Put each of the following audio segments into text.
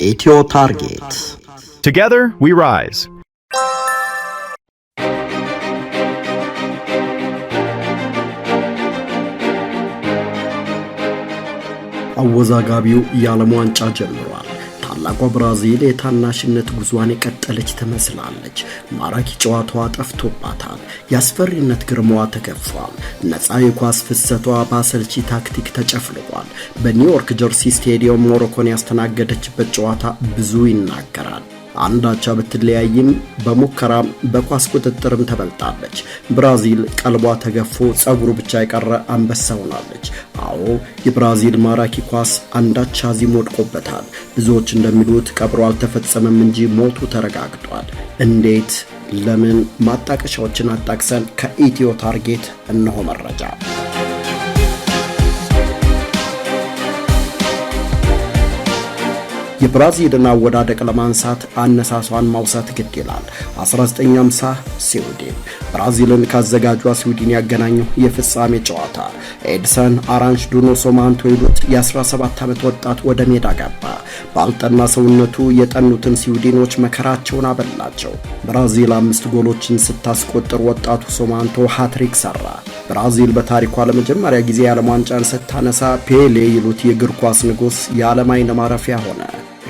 ኢትዮ ታርጌት Together we rise. አወዛጋቢው የዓለም ዋንጫ ጀምሯል። ታላቋ ብራዚል የታናሽነት ጉዟን የቀጠለች ትመስላለች። ማራኪ ጨዋታዋ ጠፍቶባታል። የአስፈሪነት ግርማዋ ተገፏል። ነፃ የኳስ ፍሰቷ በአሰልቺ ታክቲክ ተጨፍልቋል። በኒውዮርክ ጀርሲ ስቴዲየም ሞሮኮን ያስተናገደችበት ጨዋታ ብዙ ይናገራል። አንዳቻ ብትለያይም በሙከራም በኳስ ቁጥጥርም ተበልጣለች። ብራዚል ቀልቧ ተገፎ ጸጉሩ ብቻ የቀረ አንበሳ ሆናለች። አዎ የብራዚል ማራኪ ኳስ አንዳቻ ዚም ወድቆበታል። ብዙዎች እንደሚሉት ቀብሮ አልተፈጸመም እንጂ ሞቱ ተረጋግጧል። እንዴት? ለምን? ማጣቀሻዎችን አጣቅሰን ከኢትዮ ታርጌት እነሆ መረጃ። የብራዚልን አወዳደቅ ለማንሳት አነሳሷን ማውሳት ግድ ይላል። 1950 ስዊድን ብራዚልን ካዘጋጇ ስዊድን ያገናኘው የፍጻሜ ጨዋታ ኤድሰን አራንጅ ዱኖ ሶማንቶይሉት የ17 ዓመት ወጣት ወደ ሜዳ ገባ። ባልጠና ሰውነቱ የጠኑትን ስዊድኖች መከራቸውን አበላቸው። ብራዚል 5 ጎሎችን ስታስቆጥር ወጣቱ ሶማንቶ ሃትሪክ ሰራ። ብራዚል በታሪኳ ለመጀመሪያ ጊዜ የዓለም ዋንጫን ስታነሳ ፔሌ ይሉት የእግር ኳስ ንጉስ የዓለም አይን ማረፊያ ሆነ።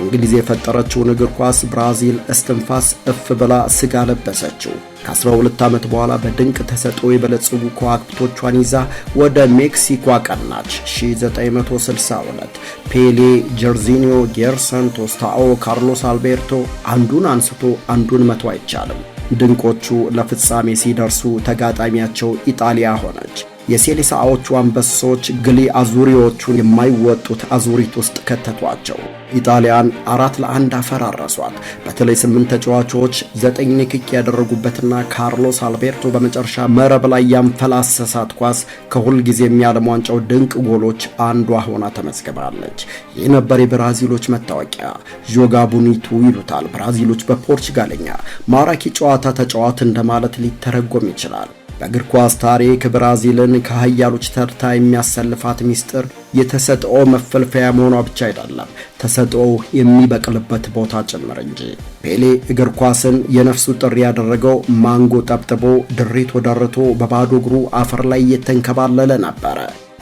እንግሊዝ የፈጠረችውን እግር ኳስ ብራዚል እስትንፋስ እፍ ብላ ስጋ ለበሰችው። ከ12 ዓመት በኋላ በድንቅ ተሰጥኦ የበለጸጉ ከዋክብቶቿን ይዛ ወደ ሜክሲኮ አቀናች። 1962 ፔሌ፣ ጀርዚኒዮ፣ ጌርሰን፣ ቶስታኦ፣ ካርሎስ አልቤርቶ አንዱን አንስቶ አንዱን መቶ አይቻልም። ድንቆቹ ለፍጻሜ ሲደርሱ ተጋጣሚያቸው ኢጣሊያ ሆነች። የሴሌሳዎቹ አንበሶች ግሊ አዙሪዎቹን የማይወጡት አዙሪት ውስጥ ከተቷቸው። ኢጣሊያን 4-1 አፈራረሷት። በተለይ 8 ተጫዋቾች 9 ንክኪ ያደረጉበትና ካርሎስ አልቤርቶ በመጨረሻ መረብ ላይ ያንፈላሰሳት ኳስ ከሁል ጊዜ የዓለም ዋንጫው ድንቅ ጎሎች አንዷ ሆና ተመዝግባለች። ይህ ነበር የብራዚሎች መታወቂያ። ጆጋ ቡኒቱ ይሉታል ብራዚሎች በፖርቹጋልኛ። ማራኪ ጨዋታ ተጫዋት እንደማለት ሊተረጎም ይችላል። በእግር ኳስ ታሪክ ብራዚልን ከሀያሎች ተርታ የሚያሰልፋት ሚስጥር የተሰጥኦ መፈልፈያ መሆኗ ብቻ አይደለም፣ ተሰጥኦ የሚበቅልበት ቦታ ጭምር እንጂ። ፔሌ እግር ኳስን የነፍሱ ጥሪ ያደረገው ማንጎ ጠብጥቦ ድሪቶ ደርቶ በባዶ እግሩ አፈር ላይ እየተንከባለለ ነበረ።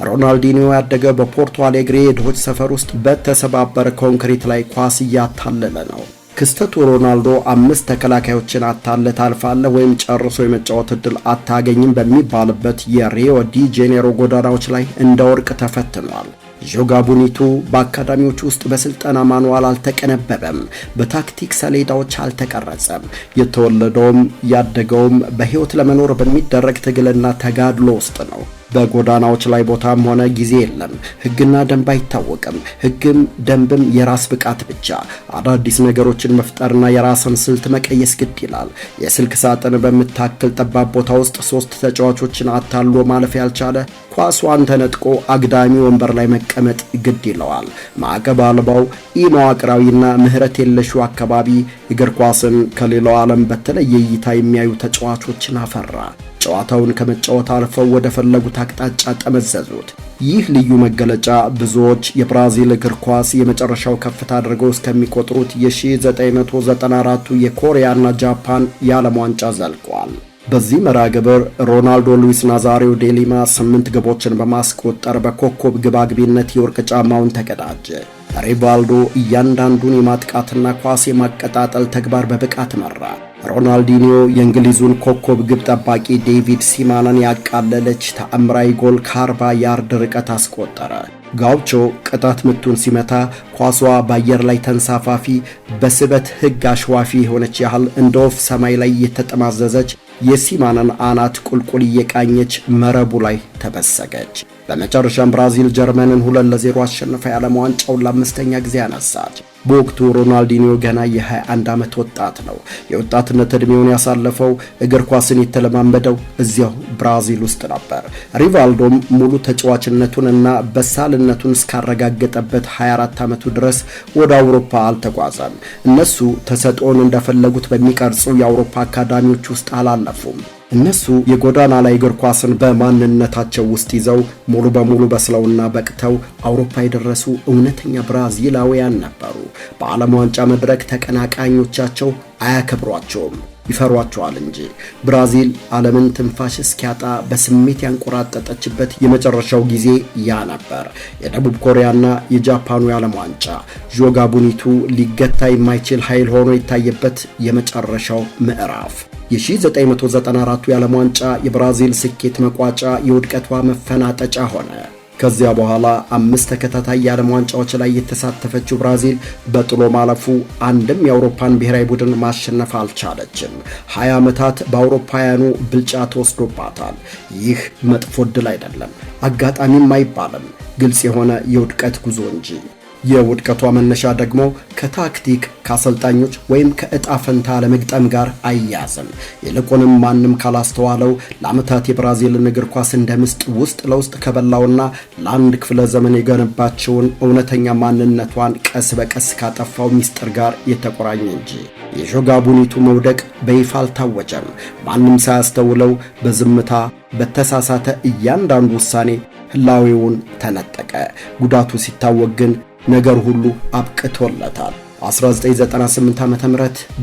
ሮናልዲኒዮ ያደገ በፖርቶ አሌግሬ ድሆች ሰፈር ውስጥ በተሰባበረ ኮንክሪት ላይ ኳስ እያታለለ ነው። ክስተቱ ሮናልዶ 5 ተከላካዮችን አታለ ታልፋለህ ወይም ጨርሶ የመጫወት ዕድል አታገኝም በሚባልበት የሪዮ ዲ ጄኔሮ ጎዳናዎች ላይ እንደ ወርቅ ተፈትኗል። ጆጋ ቡኒቱ በአካዳሚዎች ውስጥ በስልጠና ማኑዋል አልተቀነበበም፣ በታክቲክ ሰሌዳዎች አልተቀረጸም። የተወለደውም ያደገውም በሕይወት ለመኖር በሚደረግ ትግልና ተጋድሎ ውስጥ ነው። በጎዳናዎች ላይ ቦታም ሆነ ጊዜ የለም። ሕግና ደንብ አይታወቅም። ሕግም ደንብም የራስ ብቃት ብቻ። አዳዲስ ነገሮችን መፍጠርና የራስን ስልት መቀየስ ግድ ይላል። የስልክ ሳጥን በምታክል ጠባብ ቦታ ውስጥ 3 ተጫዋቾችን አታሎ ማለፍ ያልቻለ ኳሷን ተነጥቆ አግዳሚ ወንበር ላይ መቀመጥ ግድ ይለዋል። ማዕቀብ አልባው ኢመዋቅራዊና ምህረት የለሹ አካባቢ እግር ኳስን ከሌላው ዓለም በተለየ እይታ የሚያዩ ተጫዋቾችን አፈራ። ጨዋታውን ከመጫወት አልፈው ወደ ፈለጉት አቅጣጫ ጠመዘዙት። ይህ ልዩ መገለጫ ብዙዎች የብራዚል እግር ኳስ የመጨረሻው ከፍታ አድርገው እስከሚቆጥሩት የ1994 የኮሪያና ጃፓን የዓለም ዋንጫ ዘልቋል። በዚህ መርሃ ግብር ሮናልዶ ሉዊስ ናዛሪዮ ዴሊማ 8 ግቦችን በማስቆጠር በኮከብ ግባግቢነት የወርቅ ጫማውን ተቀዳጀ። ሪቫልዶ እያንዳንዱን የማጥቃትና ኳስ የማቀጣጠል ተግባር በብቃት መራ። ሮናልዲኒዮ የእንግሊዙን ኮከብ ግብ ጠባቂ ዴቪድ ሲማንን ያቃለለች ተአምራዊ ጎል ከ40 ያርድ ርቀት አስቆጠረ። ጋውቾ ቅጣት ምቱን ሲመታ ኳሷ በአየር ላይ ተንሳፋፊ በስበት ሕግ አሸዋፊ የሆነች ያህል እንደ ወፍ ሰማይ ላይ የተጠማዘዘች የሲማንን አናት ቁልቁል እየቃኘች መረቡ ላይ ተበሰገች። በመጨረሻም ብራዚል ጀርመንን 2-0 አሸንፋ የዓለም ዋንጫውን ለ5ኛ ጊዜ አነሳች። በወቅቱ ሮናልዲኒዮ ገና የ21 ዓመት ወጣት ነው። የወጣትነት ዕድሜውን ያሳለፈው እግር ኳስን የተለማመደው እዚያው ብራዚል ውስጥ ነበር። ሪቫልዶም ሙሉ ተጫዋችነቱንና በሳልነቱን እስካረጋገጠበት 24 ዓመቱ ድረስ ወደ አውሮፓ አልተጓዘም። እነሱ ተሰጥኦን እንደፈለጉት በሚቀርጹ የአውሮፓ አካዳሚዎች ውስጥ አላለፉም። እነሱ የጎዳና ላይ እግር ኳስን በማንነታቸው ውስጥ ይዘው ሙሉ በሙሉ በስለውና በቅተው አውሮፓ የደረሱ እውነተኛ ብራዚላውያን ነበሩ። በዓለም ዋንጫ መድረክ ተቀናቃኞቻቸው አያከብሯቸውም፣ ይፈሯቸዋል እንጂ። ብራዚል ዓለምን ትንፋሽ እስኪያጣ በስሜት ያንቆራጠጠችበት የመጨረሻው ጊዜ ያ ነበር። የደቡብ ኮሪያና የጃፓኑ የዓለም ዋንጫ ዦጋ ቡኒቱ ሊገታ የማይችል ኃይል ሆኖ የታየበት የመጨረሻው ምዕራፍ። የ1994ቱ የዓለም ዋንጫ የብራዚል ስኬት መቋጫ፣ የውድቀቷ መፈናጠጫ ሆነ። ከዚያ በኋላ 5 ተከታታይ የዓለም ዋንጫዎች ላይ የተሳተፈችው ብራዚል በጥሎ ማለፉ አንድም የአውሮፓን ብሔራዊ ቡድን ማሸነፍ አልቻለችም። 20 ዓመታት በአውሮፓውያኑ ብልጫ ተወስዶባታል። ይህ መጥፎ ዕድል አይደለም፣ አጋጣሚም አይባልም፣ ግልጽ የሆነ የውድቀት ጉዞ እንጂ። የውድቀቷ መነሻ ደግሞ ከታክቲክ ከአሰልጣኞች ወይም ከዕጣ ፈንታ ለመግጠም ጋር አያያዝም። ይልቁንም ማንም ካላስተዋለው ለዓመታት የብራዚልን እግር ኳስ እንደ ምስጥ ውስጥ ለውስጥ ከበላውና ለአንድ ክፍለ ዘመን የገነባቸውን እውነተኛ ማንነቷን ቀስ በቀስ ካጠፋው ሚስጥር ጋር የተቆራኘ እንጂ። የዦጋ ቡኒቱ መውደቅ በይፋ አልታወጀም። ማንም ሳያስተውለው በዝምታ በተሳሳተ እያንዳንዱ ውሳኔ ህላዌውን ተነጠቀ። ጉዳቱ ሲታወቅ ግን ነገር ሁሉ አብቅቶለታል። 1998 ዓ.ም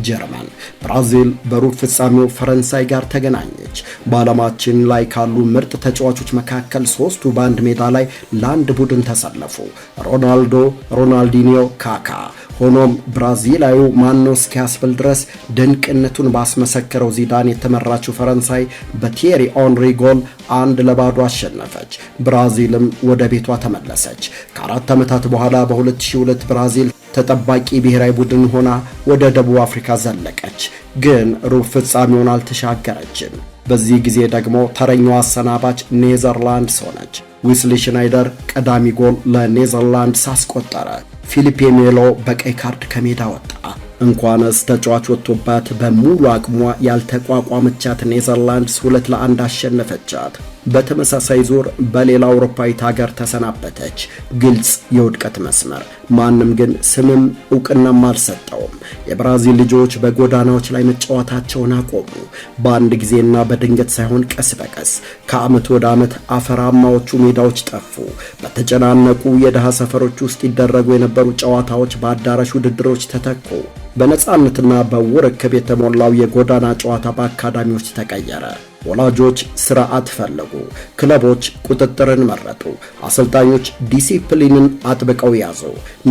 ጀርመን ብራዚል በሩብ ፍጻሜው ፈረንሳይ ጋር ተገናኘች። በዓለማችን ላይ ካሉ ምርጥ ተጫዋቾች መካከል ሶስቱ በአንድ ሜዳ ላይ ለአንድ ቡድን ተሰለፉ፣ ሮናልዶ፣ ሮናልዲኒዮ፣ ካካ። ሆኖም ብራዚላዊው ማነው እስኪያስብል ድረስ ድንቅነቱን ባስመሰከረው ዚዳን የተመራችው ፈረንሳይ በቲየሪ ኦንሪ ጎል 1-0 አሸነፈች። ብራዚልም ወደ ቤቷ ተመለሰች። ከ4 ዓመታት በኋላ በ2002 ብራዚል ተጠባቂ ብሔራዊ ቡድን ሆና ወደ ደቡብ አፍሪካ ዘለቀች፣ ግን ሩብ ፍጻሜውን አልተሻገረችም። በዚህ ጊዜ ደግሞ ተረኛዋ አሰናባች ኔዘርላንድስ ሆነች። ዊስሊ ሽናይደር ቀዳሚ ጎል ለኔዘርላንድስ አስቆጠረ። ፊሊፔ ሜሎ በቀይ ካርድ ከሜዳ ወጣ። እንኳንስ ተጫዋች ወጥቶባት በሙሉ አቅሟ ያልተቋቋመቻት ኔዘርላንድስ 2-1 አሸነፈቻት። በተመሳሳይ ዙር በሌላ አውሮፓዊት ሀገር ተሰናበተች። ግልጽ የውድቀት መስመር። ማንም ግን ስምም ዕውቅናም አልሰጠውም። የብራዚል ልጆች በጎዳናዎች ላይ መጫወታቸውን አቆሙ። በአንድ ጊዜና በድንገት ሳይሆን ቀስ በቀስ። ከዓመት ወደ ዓመት አፈራማዎቹ ሜዳዎች ጠፉ። በተጨናነቁ የደሃ ሰፈሮች ውስጥ ይደረጉ የነበሩ ጨዋታዎች በአዳራሽ ውድድሮች ተተኩ። በነፃነትና በውርክብ የተሞላው የጎዳና ጨዋታ በአካዳሚዎች ተቀየረ። ወላጆች ስርዓት ፈለጉ። ክለቦች ቁጥጥርን መረጡ። አሰልጣኞች ዲሲፕሊንን አጥብቀው ያዙ።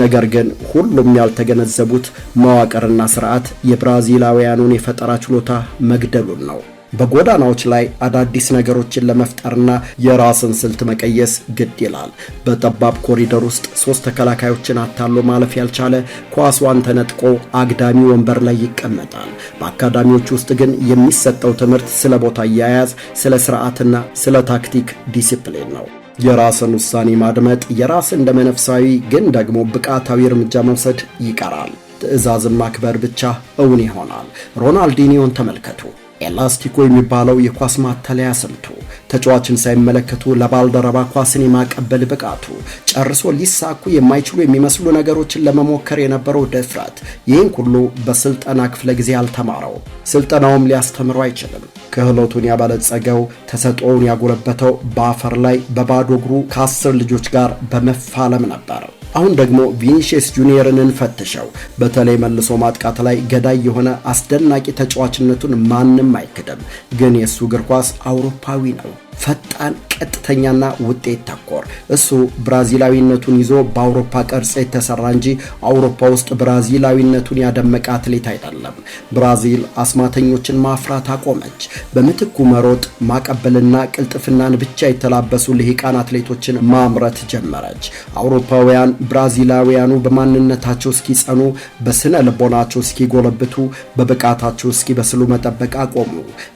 ነገር ግን ሁሉም ያልተገነዘቡት መዋቅርና ስርዓት የብራዚላውያኑን የፈጠራ ችሎታ መግደሉን ነው። በጎዳናዎች ላይ አዳዲስ ነገሮችን ለመፍጠርና የራስን ስልት መቀየስ ግድ ይላል። በጠባብ ኮሪደር ውስጥ 3 ተከላካዮችን አታሎ ማለፍ ያልቻለ ኳሷን ተነጥቆ አግዳሚ ወንበር ላይ ይቀመጣል። በአካዳሚዎች ውስጥ ግን የሚሰጠው ትምህርት ስለ ቦታ አያያዝ፣ ስለ ስርዓትና ስለ ታክቲክ ዲሲፕሊን ነው። የራስን ውሳኔ ማድመጥ፣ የራስን እንደመነፍሳዊ ግን ደግሞ ብቃታዊ እርምጃ መውሰድ ይቀራል። ትዕዛዝን ማክበር ብቻ እውን ይሆናል። ሮናልዲኒዮን ተመልከቱ። ኤላስቲኮ የሚባለው የኳስ ማተለያ ስልቱ፣ ተጫዋችን ሳይመለከቱ ለባልደረባ ኳስን የማቀበል ብቃቱ፣ ጨርሶ ሊሳኩ የማይችሉ የሚመስሉ ነገሮችን ለመሞከር የነበረው ድፍረት፣ ይህን ሁሉ በስልጠና ክፍለ ጊዜ አልተማረው። ስልጠናውም ሊያስተምረው አይችልም። ክህሎቱን ያበለጸገው ተሰጥኦውን ያጎለበተው በአፈር ላይ በባዶ እግሩ ከ10 ልጆች ጋር በመፋለም ነበር። አሁን ደግሞ ቪኒሺየስ ጁኒየርን እንፈትሸው። በተለይ መልሶ ማጥቃት ላይ ገዳይ የሆነ አስደናቂ ተጫዋችነቱን ማንም አይክድም። ግን የሱ እግር ኳስ አውሮፓዊ ነው። ፈጣን፣ ቀጥተኛና ውጤት ተኮር። እሱ ብራዚላዊነቱን ይዞ በአውሮፓ ቅርጽ የተሰራ እንጂ አውሮፓ ውስጥ ብራዚላዊነቱን ያደመቀ አትሌት አይደለም። ብራዚል አስማተኞችን ማፍራት አቆመች። በምትኩ መሮጥ፣ ማቀበልና ቅልጥፍናን ብቻ የተላበሱ ልሂቃን አትሌቶችን ማምረት ጀመረች። አውሮፓውያን ብራዚላውያኑ በማንነታቸው እስኪጸኑ፣ በስነ ልቦናቸው እስኪጎለብቱ፣ በብቃታቸው እስኪበስሉ መጠበቅ አቆሙ።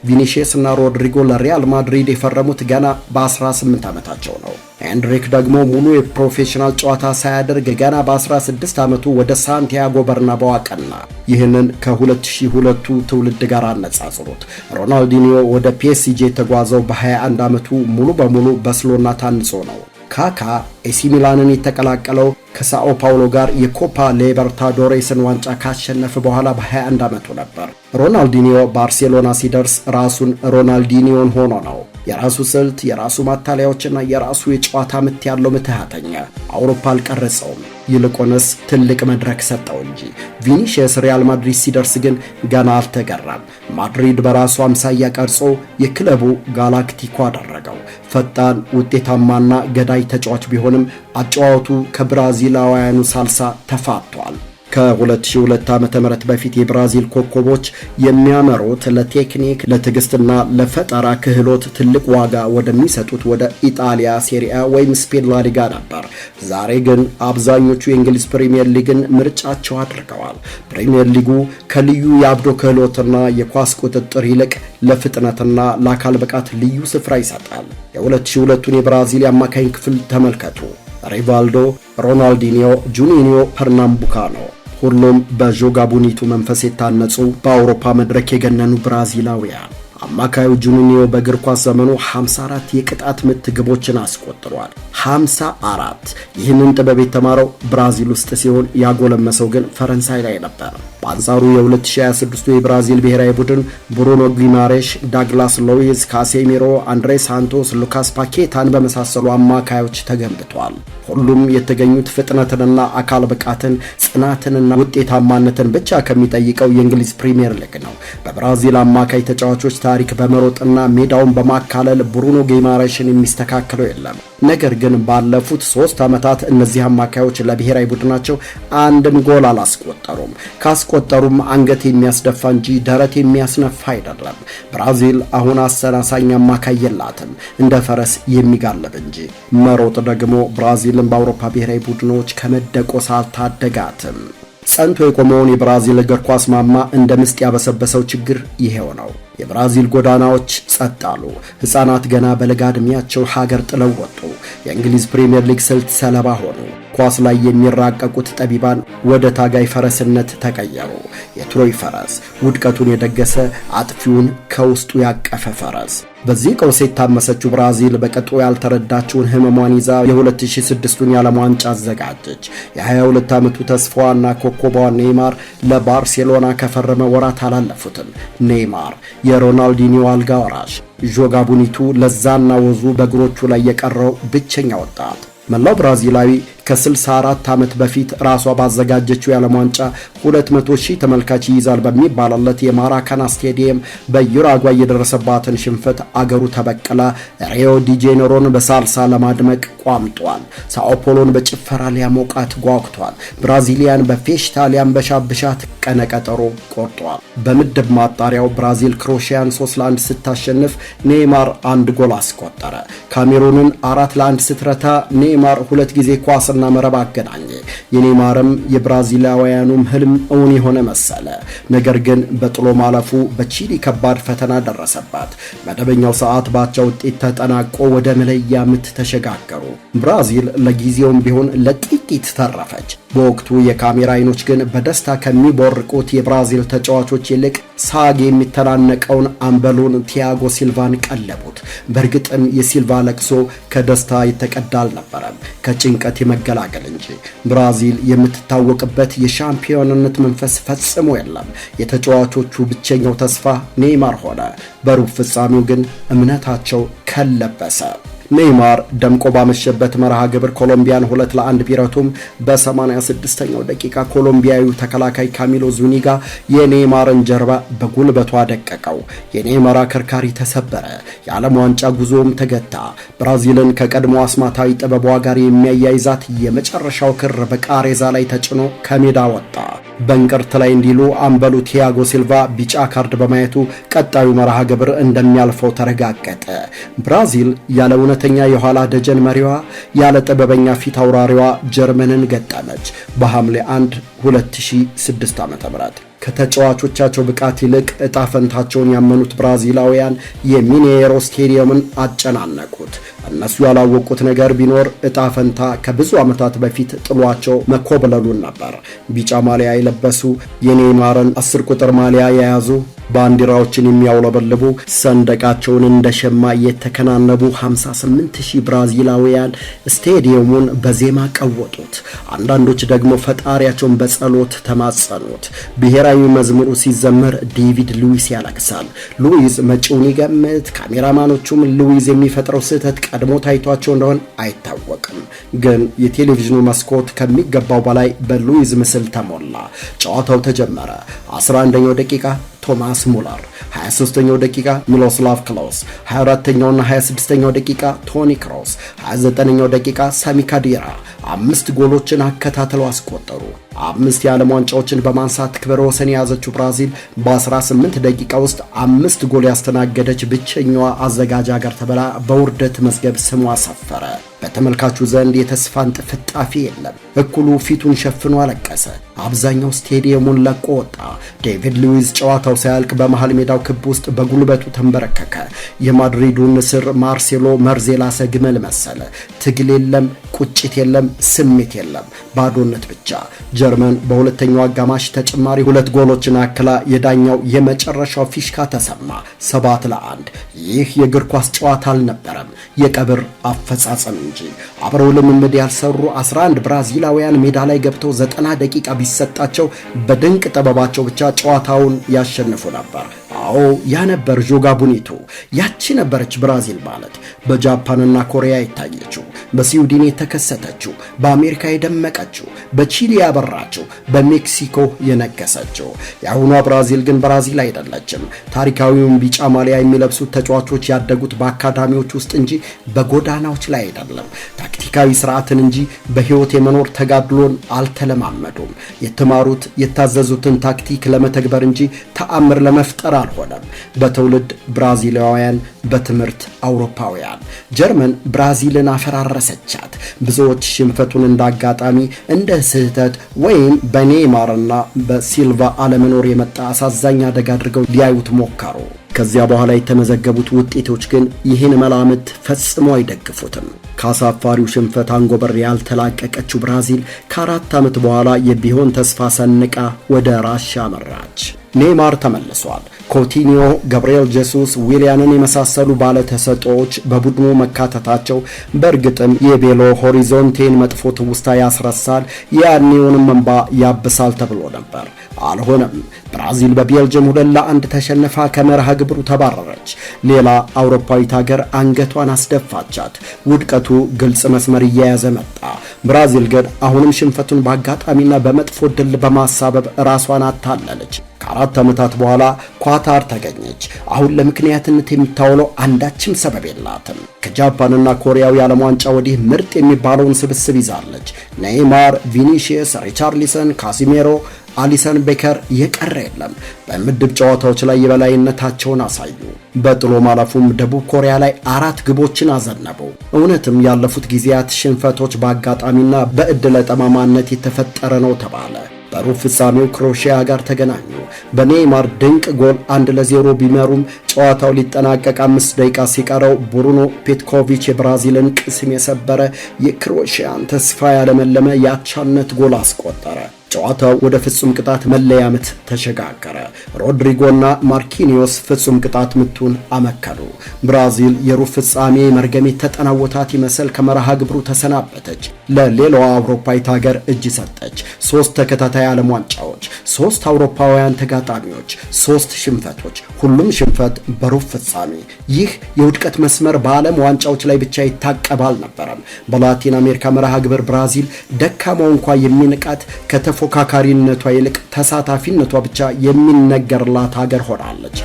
ቪኒሺየስ እና ሮድሪጎ ለሪያል ማድሪድ የፈረሙት ገና በ18 ዓመታቸው ነው። ኤንድሪክ ደግሞ ሙሉ የፕሮፌሽናል ጨዋታ ሳያደርግ ገና በ16 ዓመቱ ወደ ሳንቲያጎ በርናባው አቀና። ይህንን ከ2002ቱ ትውልድ ጋር አነጻጽሩት። ሮናልዲኒዮ ወደ ፒኤስጂ የተጓዘው በ21 ዓመቱ ሙሉ በሙሉ በስሎና ታንጾ ነው። ካካ ኤሲ ሚላንን የተቀላቀለው ከሳኦ ፓውሎ ጋር የኮፓ ሊበርታዶሬስን ዋንጫ ካሸነፈ በኋላ በ21 ዓመቱ ነበር። ሮናልዲኒዮ ባርሴሎና ሲደርስ ራሱን ሮናልዲኒዮን ሆኖ ነው። የራሱ ስልት፣ የራሱ ማታለያዎችና የራሱ የጨዋታ ምት ያለው ምትሃተኛ። አውሮፓ አልቀረጸውም፣ ይልቁንስ ትልቅ መድረክ ሰጠው እንጂ። ቪኒሺየስ ሪያል ማድሪድ ሲደርስ ግን ገና አልተገራም። ማድሪድ በራሱ አምሳያ ቀርጾ የክለቡ ጋላክቲኮ አደረገው። ፈጣን ውጤታማና ገዳይ ተጫዋች ቢሆንም አጨዋወቱ ከብራዚላውያኑ ሳልሳ ተፋቷል። ከ2002 ዓ.ም በፊት የብራዚል ኮከቦች የሚያመሩት ለቴክኒክ ለትዕግስትና ለፈጠራ ክህሎት ትልቅ ዋጋ ወደሚሰጡት ወደ ኢጣሊያ ሴሪአ ወይም ስፔን ላሊጋ ነበር። ዛሬ ግን አብዛኞቹ የእንግሊዝ ፕሪሚየር ሊግን ምርጫቸው አድርገዋል። ፕሪሚየር ሊጉ ከልዩ የአብዶ ክህሎትና የኳስ ቁጥጥር ይልቅ ለፍጥነትና ለአካል ብቃት ልዩ ስፍራ ይሰጣል። የ2002ቱን የብራዚል አማካኝ ክፍል ተመልከቱ። ሪቫልዶ፣ ሮናልዲኒዮ፣ ጁኒኒዮ፣ ፐርናምቡካኖ ሁሉም በዦጋ ቡኒቱ መንፈስ የታነጹ በአውሮፓ መድረክ የገነኑ ብራዚላውያን። አማካዩ ጁኒኒዮ በእግር ኳስ ዘመኑ 54 የቅጣት ምት ግቦችን አስቆጥሯል። 54። ይህንን ጥበብ የተማረው ብራዚል ውስጥ ሲሆን ያጎለመሰው ግን ፈረንሳይ ላይ ነበር። በአንጻሩ የ2026 የብራዚል ብሔራዊ ቡድን ብሩኖ ጊማሬሽ፣ ዳግላስ ሉዊዝ፣ ካሴሚሮ፣ አንድሬ ሳንቶስ፣ ሉካስ ፓኬታን በመሳሰሉ አማካዮች ተገንብቷል። ሁሉም የተገኙት ፍጥነትንና አካል ብቃትን፣ ጽናትንና ውጤታማነትን ብቻ ከሚጠይቀው የእንግሊዝ ፕሪሚየር ሊግ ነው። በብራዚል አማካይ ተጫዋቾች ታሪክ በመሮጥና ሜዳውን በማካለል ብሩኖ ጊማሬሽን የሚስተካከለው የለም። ነገር ግን ባለፉት 3 ዓመታት እነዚህ አማካዮች ለብሔራዊ ቡድናቸው አንድም ጎል አላስቆጠሩም። ካስቆጠሩም አንገት የሚያስደፋ እንጂ ደረት የሚያስነፋ አይደለም። ብራዚል አሁን አሰናሳኝ አማካይ የላትም፣ እንደ ፈረስ የሚጋለብ እንጂ። መሮጥ ደግሞ ብራዚልን በአውሮፓ ብሔራዊ ቡድኖች ከመደቆስ አልታደጋትም። ጸንቶ የቆመውን የብራዚል እግር ኳስ ማማ እንደ ምስጥ ያበሰበሰው ችግር ይሄው ነው። የብራዚል ጎዳናዎች ጸጥ አሉ። ሕፃናት ገና በለጋ ዕድሜያቸው ሀገር ጥለው ወጡ። የእንግሊዝ ፕሪሚየር ሊግ ስልት ሰለባ ሆኑ። ኳስ ላይ የሚራቀቁት ጠቢባን ወደ ታጋይ ፈረስነት ተቀየሩ። የትሮይ ፈረስ ውድቀቱን የደገሰ አጥፊውን ከውስጡ ያቀፈ ፈረስ። በዚህ ቀውስ የታመሰችው ብራዚል በቅጡ ያልተረዳችውን ህመሟን ይዛ የ2006ቱን የዓለም ዋንጫ አዘጋጀች። የ22 ዓመቱ ተስፋዋና ኮከቧ ኔይማር ለባርሴሎና ከፈረመ ወራት አላለፉትም። ኔይማር የሮናልዲኒዮ አልጋ ወራሽ፣ ዦጋ ቡኒቱ ለዛና ወዙ በእግሮቹ ላይ የቀረው ብቸኛ ወጣት። መላው ብራዚላዊ ከ64 ዓመት በፊት ራሷ ባዘጋጀችው የዓለም ዋንጫ 200,000 ተመልካች ይይዛል በሚባልለት የማራካና ስቴዲየም በዩራጓይ የደረሰባትን ሽንፈት አገሩ ተበቀላ ሪዮ ዲ ጄኔሮን በሳልሳ ለማድመቅ ቋምጧል። ሳኦ ፖሎን በጭፈራ ሊያሞቃት ጓጉቷል። ብራዚሊያን በፌሽታ ሊያንበሻብሻት ቀነቀጠሮ ቆርጧል። በምድብ ማጣሪያው ብራዚል ክሮሺያን 3-1 ስታሸንፍ ኔይማር 1 ጎል አስቆጠረ። ካሜሩንን 4-1 ስትረታ ኔይማር 2 ጊዜ ኳስ እና መረብ አገናኘ። የኔይማርም የብራዚላውያኑም ህልም እውን የሆነ መሰለ። ነገር ግን በጥሎ ማለፉ በቺሊ ከባድ ፈተና ደረሰባት። መደበኛው ሰዓት ባቻ ውጤት ተጠናቆ ወደ መለያ ምት ተሸጋገሩ። ብራዚል ለጊዜውም ቢሆን ለጥቂት ተረፈች። በወቅቱ የካሜራ አይኖች ግን በደስታ ከሚቦርቁት የብራዚል ተጫዋቾች ይልቅ ሳግ የሚተናነቀውን አምበሉን ቲያጎ ሲልቫን ቀለቡት። በእርግጥም የሲልቫ ለቅሶ ከደስታ የተቀዳ አልነበረም፣ ከጭንቀት የመገላገል እንጂ። ብራዚል የምትታወቅበት የሻምፒዮንነት መንፈስ ፈጽሞ የለም። የተጫዋቾቹ ብቸኛው ተስፋ ኔይማር ሆነ። በሩብ ፍጻሜው ግን እምነታቸው ከለበሰ። ኔይማር ደምቆ ባመሸበት መርሃ ግብር ኮሎምቢያን 2-1 ቢረቱም በ86ኛው ደቂቃ ኮሎምቢያዊው ተከላካይ ካሚሎ ዙኒጋ የኔይማርን ጀርባ በጉልበቱ አደቀቀው። የኔይማር አከርካሪ ተሰበረ። የዓለም ዋንጫ ጉዞም ተገታ። ብራዚልን ከቀድሞ አስማታዊ ጥበቧ ጋር የሚያያይዛት የመጨረሻው ክር በቃሬዛ ላይ ተጭኖ ከሜዳ ወጣ። በእንቅርት ላይ እንዲሉ አምበሉ ቲያጎ ሲልቫ ቢጫ ካርድ በማየቱ ቀጣዩ መርሃ ግብር እንደሚያልፈው ተረጋገጠ። ብራዚል ያለ እውነተኛ የኋላ ደጀን መሪዋ፣ ያለ ጥበበኛ ፊት አውራሪዋ ጀርመንን ገጠመች። በሐምሌ 1 2006 ዓ.ም ከተጫዋቾቻቸው ብቃት ይልቅ እጣ ፈንታቸውን ያመኑት ብራዚላውያን የሚኔሮ ስቴዲየምን አጨናነቁት። እነሱ ያላወቁት ነገር ቢኖር እጣ ፈንታ ከብዙ ዓመታት በፊት ጥሏቸው መኮብለሉን ነበር። ቢጫ ማሊያ የለበሱ የኔይማርን 10 ቁጥር ማሊያ የያዙ ባንዲራዎችን የሚያውለበልቡ ሰንደቃቸውን እንደ ሸማ የተከናነቡ 58000 ብራዚላውያን ስቴዲየሙን በዜማ ቀወጡት። አንዳንዶች ደግሞ ፈጣሪያቸውን በጸሎት ተማጸኑት። ብሔራዊ መዝሙሩ ሲዘመር ዴቪድ ሉዊስ ያለቅሳል። ሉዊስ መጪውን ይገምት። ካሜራማኖቹም ሉዊስ የሚፈጥረው ስህተት ቀድሞ ታይቷቸው እንደሆነ አይታወቅም። ግን የቴሌቪዥኑ መስኮት ከሚገባው በላይ በሉዊስ ምስል ተሞላ። ጨዋታው ተጀመረ። 11ኛው ደቂቃ ቶማስ ሙለር፣ 23ኛው ደቂቃ ሚሎስላቭ ክሎስ፣ 24ኛውና 26ኛው ደቂቃ ቶኒ ክሮስ፣ 29ኛው ደቂቃ ሳሚ ካዲራ 5 ጎሎችን አከታትለው አስቆጠሩ። 5 የዓለም ዋንጫዎችን በማንሳት ክብረ ወሰን የያዘችው ብራዚል በ18 ደቂቃ ውስጥ 5 ጎል ያስተናገደች ብቸኛዋ አዘጋጅ ሀገር ተብላ በውርደት መዝገብ ስሟ ሰፈረ። በተመልካቹ ዘንድ የተስፋን ጥፍጣፊ የለም። እኩሉ ፊቱን ሸፍኖ አለቀሰ። አብዛኛው ስቴዲየሙን ለቆ ወጣ። ዴቪድ ሉዊስ ጨዋታው ሳያልቅ በመሃል ሜዳው ክብ ውስጥ በጉልበቱ ተንበረከከ። የማድሪዱ ንስር ማርሴሎ መርዜላሰ ግመል መሰለ። ትግል የለም፣ ቁጭት የለም፣ ስሜት የለም፣ ባዶነት ብቻ። ጀርመን በሁለተኛው አጋማሽ ተጨማሪ 2 ጎሎችን አክላ የዳኛው የመጨረሻው ፊሽካ ተሰማ። 7-1። ይህ የእግር ኳስ ጨዋታ አልነበረም፣ የቀብር አፈጻጸም እንጂ። አብረው ልምምድ ያልሰሩ 11 ብራዚላውያን ሜዳ ላይ ገብተው 90 ደቂቃ ቢሰጣቸው በድንቅ ጥበባቸው ብቻ ጨዋታውን ያሸንፉ ነበር። አዎ ያ ነበር ጆጋ ቡኒቶ። ያቺ ነበረች ብራዚል ማለት። በጃፓንና ኮሪያ የታየችው፣ በስዊድን የተከሰተችው፣ በአሜሪካ የደመቀችው፣ በቺሊ ያበራችው፣ በሜክሲኮ የነገሰችው። የአሁኗ ብራዚል ግን ብራዚል አይደለችም። ታሪካዊውን ቢጫ ማሊያ የሚለብሱት ተጫዋቾች ያደጉት በአካዳሚዎች ውስጥ እንጂ በጎዳናዎች ላይ አይደለም። ታክቲካዊ ስርዓትን እንጂ በህይወት የመኖር ተጋድሎን አልተለማመዱም። የተማሩት የታዘዙትን ታክቲክ ለመተግበር እንጂ ተአምር ለመፍጠር አልሆነም። በትውልድ ብራዚላውያን፣ በትምህርት አውሮፓውያን። ጀርመን ብራዚልን አፈራረሰቻት። ብዙዎች ሽንፈቱን እንዳጋጣሚ፣ እንደ ስህተት ወይም በኔይማርና በሲልቫ አለመኖር የመጣ አሳዛኝ አደጋ አድርገው ሊያዩት ሞከሩ። ከዚያ በኋላ የተመዘገቡት ውጤቶች ግን ይህን መላምት ፈጽሞ አይደግፉትም። ከአሳፋሪው ሽንፈት አንጎበር ያልተላቀቀችው ብራዚል ከ4 ዓመት በኋላ የቢሆን ተስፋ ሰንቃ ወደ ራሻ መራች። ኔይማር ተመልሷል። ኮቲኒዮ፣ ገብርኤል ጄሱስ፣ ዊሊያንን የመሳሰሉ ባለተሰጦዎች በቡድኑ መካተታቸው በእርግጥም የቤሎ ሆሪዞንቴን መጥፎ ትውስታ ያስረሳል፣ ያኔውንም እንባ ያብሳል ተብሎ ነበር። አልሆነም። ብራዚል በቤልጅየም 2-1 ተሸንፋ ከመርሃ ግብሩ ተባረረች። ሌላ አውሮፓዊት ሀገር አንገቷን አስደፋቻት። ውድቀቱ ግልጽ መስመር እየያዘ መጣ። ብራዚል ግን አሁንም ሽንፈቱን በአጋጣሚና በመጥፎ ድል በማሳበብ ራሷን አታለለች። ከ4 ዓመታት በኋላ ኳታር ተገኘች። አሁን ለምክንያትነት የምታውለው አንዳችም ሰበብ የላትም። ከጃፓንና ኮሪያው የዓለም ዋንጫ ወዲህ ምርጥ የሚባለውን ስብስብ ይዛለች። ኔይማር፣ ቪኒሺየስ፣ ሪቻርሊሰን፣ ካሲሜሮ፣ አሊሰን ቤከር የቀረ የለም። በምድብ ጨዋታዎች ላይ የበላይነታቸውን አሳዩ። በጥሎ ማለፉም ደቡብ ኮሪያ ላይ 4 ግቦችን አዘነቡ። እውነትም ያለፉት ጊዜያት ሽንፈቶች በአጋጣሚና በዕድለ ጠማማነት የተፈጠረ ነው ተባለ። በሩብ ፍጻሜው ክሮሺያ ጋር ተገናኙ። በኔይማር ድንቅ ጎል 1-0 ቢመሩም ጨዋታው ሊጠናቀቅ 5 ደቂቃ ሲቀረው ብሩኖ ፔትኮቪች የብራዚልን ቅስም የሰበረ የክሮሺያን ተስፋ ያለመለመ የአቻነት ጎል አስቆጠረ። ጨዋታው ወደ ፍጹም ቅጣት መለያ ምት ተሸጋገረ። ሮድሪጎና ማርኪኒዮስ ፍጹም ቅጣት ምቱን አመከሉ። ብራዚል የሩብ ፍጻሜ መርገም የተጠናወታት ይመስል ከመርሃ ግብሩ ተሰናበተች። ለሌላዋ አውሮፓዊት ሀገር እጅ ሰጠች። 3 ተከታታይ ዓለም ዋንጫዎች፣ 3 አውሮፓውያን ተጋጣሚዎች፣ 3 ሽንፈቶች፣ ሁሉም ሽንፈት በሩብ ፍጻሜ። ይህ የውድቀት መስመር በዓለም ዋንጫዎች ላይ ብቻ ይታቀብ አልነበረም። በላቲን አሜሪካ መርሃ ግብር ብራዚል ደካማው እንኳ የሚንቃት ከተፎካካሪነቷ ይልቅ ተሳታፊነቷ ብቻ የሚነገርላት ሀገር ሆናለች።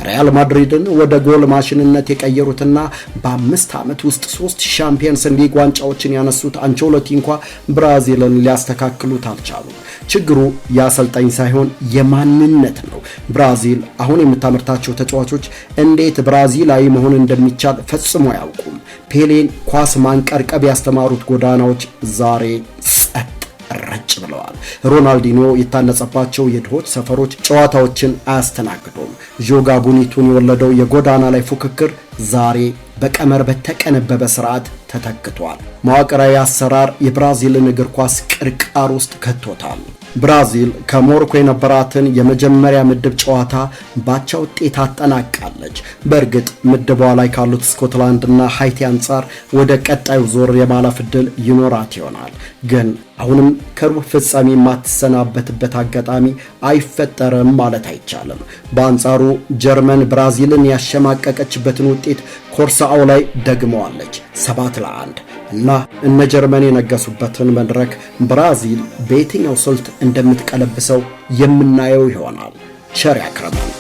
ሪያል ማድሪድን ወደ ጎል ማሽንነት የቀየሩትና በ5 ዓመት ውስጥ 3 ሻምፒየንስ ሊግ ዋንጫዎችን ያነሱት አንቸሎቲ እንኳ ብራዚልን ሊያስተካክሉት አልቻሉም። ችግሩ የአሰልጣኝ ሳይሆን የማንነት ነው። ብራዚል አሁን የምታመርታቸው ተጫዋቾች እንዴት ብራዚላዊ መሆን እንደሚቻል ፈጽሞ አያውቁም። ፔሌን ኳስ ማንቀርቀብ ያስተማሩት ጎዳናዎች ዛሬ ጸጥ ረጭ ብለዋል። ሮናልዲኒዮ የታነጸባቸው የድሆች ሰፈሮች ጨዋታዎችን አያስተናግዱም። ዦጋ ቡኒቱን የወለደው የጎዳና ላይ ፉክክር ዛሬ በቀመር በተቀነበበ ስርዓት ተተክቷል። መዋቅራዊ አሰራር የብራዚልን እግር ኳስ ቅርቃር ውስጥ ከቶታል። ብራዚል ከሞሮኮ የነበራትን የመጀመሪያ ምድብ ጨዋታ ባቻ ውጤት አጠናቃለች። በእርግጥ ምድቧ ላይ ካሉት ስኮትላንድና ሃይቲ አንጻር ወደ ቀጣዩ ዞር የማለፍ ዕድል ይኖራት ይሆናል። ግን አሁንም ከሩብ ፍጻሜ የማትሰናበትበት አጋጣሚ አይፈጠርም ማለት አይቻልም። በአንጻሩ ጀርመን ብራዚልን ያሸማቀቀችበትን ውጤት ኮርሳኦ ላይ ደግመዋለች 7-1 እና እነ ጀርመን የነገሱበትን መድረክ ብራዚል በየትኛው ስልት እንደምትቀለብሰው የምናየው ይሆናል። ቸር ያክረመን።